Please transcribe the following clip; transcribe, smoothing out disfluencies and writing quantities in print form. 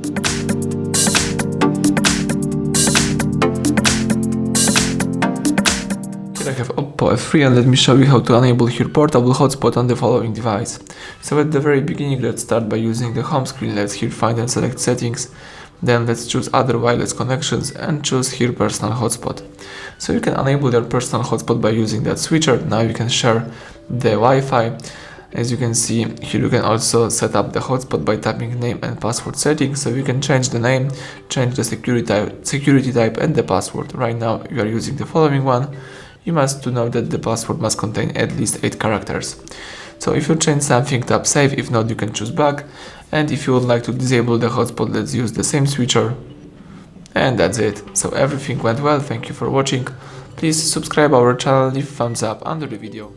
Here I have OPPO F3 and let me show you how to enable here portable hotspot on the following device. So at the very beginning, let's start by using the home screen. Let's here find and select settings. Then let's choose other wireless connections and choose here personal hotspot. So you can enable your personal hotspot by using that switcher. Now you can share the Wi-Fi. As you can see here, you can also set up the hotspot by tapping name and password settings. So you can change the name, change the security type and the password. Right now you are using the following one. You must know that the password must contain at least 8 characters. So if you change something, tap save. If not, you can choose back. And if you would like to disable the hotspot, let's use the same switcher. And that's it. So everything went well. Thank you for watching. Please subscribe our channel, leave thumbs up under the video.